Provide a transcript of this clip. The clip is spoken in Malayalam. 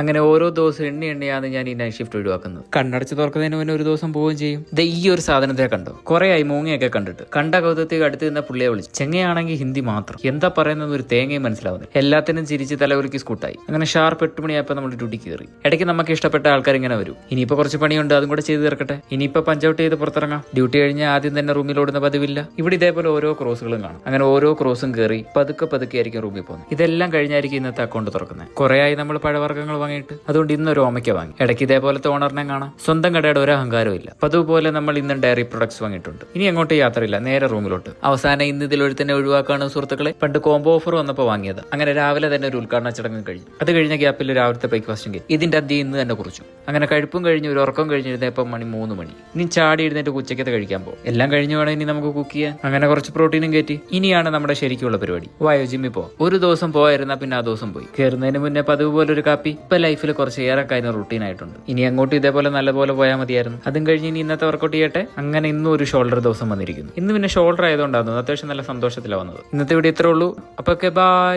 അങ്ങനെ ഓരോ ദിവസം എണ്ണിയാണ് ഞാൻ ഈ നൈറ്റ് ഷിഫ്റ്റ് ഒഴിവാക്കുന്നത്. കണ്ണടച്ച് തുറക്കുന്നതിന് മുന്നേ ഒരു ദിവസം പോവുകയും ചെയ്യും. ഈ ഒരു സാധനത്തെ കണ്ടോ, കുറെ ആയി മൂങ്ങയൊക്കെ കണ്ടിട്ട്. കണ്ട കൗതുകത്തേക്ക് അടുത്ത് നിന്ന പുള്ളിയെ വിളിച്ചു. ചെങ്ങയാണെങ്കിൽ ഹിന്ദി മാത്രം, എന്താ പറയുന്നത് ഒരു തേങ്ങയും മനസ്സിലാവുന്നത്. എല്ലാത്തിനും ചിരിച്ച് തലകുലുക്കി സ്കൂട്ടായി. അങ്ങനെ ഷാർപ്പ് 8 മണിയായപ്പോൾ നമ്മൾ ഡ്യൂട്ടി കയറി. ഇടയ്ക്ക് നമുക്ക് ഇഷ്ടപ്പെട്ട ആൾക്കാർ ഇങ്ങനെ വരും. ഇനിയിപ്പോ കുറച്ച് പണിയുണ്ട്, അതും കൂടെ ചെയ്ത് തീർക്കട്ടെ. ഇനിയിപ്പോ പഞ്ചൗട്ട് ചെയ്ത് പുറത്തിറങ്ങാം. ഡ്യൂട്ടി കഴിഞ്ഞ് ആദ്യം തന്നെ റൂമിലോടുന്ന പതിവില്ല. ഇവിടെ ഇതേപോലെ ഓരോ ക്രോസുകളും കാണും. അങ്ങനെ ഓരോ ക്രോസും കയറി പതുക്കെ ആയിരിക്കും റൂമിൽ പോകുന്നത്. ഇതെല്ലാം കഴിഞ്ഞായിരിക്കും ഇന്നത്തെ അക്കൗണ്ട് തുറക്കുന്നത്. കുറെ ആയി നമ്മൾ പഴവർഗ്ഗങ്ങൾ വാങ്ങിയിട്ട്, അതുകൊണ്ട് ഇന്നൊരു ഓമയ്ക്ക വാങ്ങി. ഇടയ്ക്ക് ഇതേപോലത്തെ ഓണറിനെ കാണാം. സ്വന്തം കടയുടെ ഒരു അഹങ്കാരവും ഇല്ല. അതുപോലെ നമ്മൾ ഇന്നും ഡയറി പ്രൊഡക്ട്സ് വാങ്ങിയിട്ടുണ്ട്. ഇനി അങ്ങോട്ട് യാത്രയില്ല, നേരെ റൂമിലോട്ട്. അവസാനം ഇന്ന് ഇതിലൊരു തന്നെ ഒഴിവാക്കാണ് സുഹൃത്തുക്കളെ. പണ്ട് കോംബോ ഓഫർ വന്നപ്പോൾ വാങ്ങിയത്. അങ്ങനെ രാവിലെ തന്നെ ഒരു ഉദ്ഘാടന ചടങ്ങ് കഴിഞ്ഞു. അത് കഴിഞ്ഞ ഗ്യാപ്പിൽ രാവിലത്തെ ബ്രേക്ക്ഫാസ്റ്റും കഴിഞ്ഞു. ഇതിന്റെ അധ്യയം ഇന്ന് തന്നെ കുറിച്ചു. അങ്ങനെ കഴിപ്പും കഴിഞ്ഞ് ഒരു ഉറക്കം കഴിഞ്ഞിരുന്നപ്പോൾ മണി 3 മണി. ഇനി ചാടി എഴുന്നേറ്റ് ഉച്ചയ്ക്കത്തെ കഴിക്കാൻ പോകും. എല്ലാം കഴിഞ്ഞു വേണം ഇനി നമുക്ക് കുക്ക് ചെയ്യാൻ. അങ്ങനെ കുറച്ച് പ്രോട്ടീനും കയറ്റി ഇനിയാണ് നമ്മുടെ ശരിക്കുള്ള പരിപാടി. വായോ ജിമ്മിൽ പോ. ഒരു ദിവസം പോയിരുന്നാ പിന്നെ ആ ദിവസം പോയി. കയറുന്നതിന് മുന്നേ പതിവ് പോലെ ഒരു കാപ്പി. ഇപ്പൊ ലൈഫിൽ കുറച്ച് ഏറെ കാര്യം റൂട്ടീൻ ആയിട്ടുണ്ട്. ഇനി അങ്ങോട്ട് ഇതേപോലെ നല്ലപോലെ പോയാൽ മതിയായിരുന്നു. അതും കഴിഞ്ഞ് ഇനി ഇന്നത്തെ വർക്കൗട്ട് ചെയ്യട്ടെ. അങ്ങനെ ഇന്നും ഒരു ഷോൾഡർ ദിവസം വന്നിരിക്കുന്നു. ഇന്ന് പിന്നെ ഷോൾഡർ ആയതുകൊണ്ടായിരുന്നു അത്യാവശ്യം നല്ല സന്തോഷത്തിലാണ് വന്നത്. ഇന്നത്തെ വീഡിയോ ഇത്രേ ഉള്ളൂ. അപ്പൊ ഓക്കെ, ബൈ.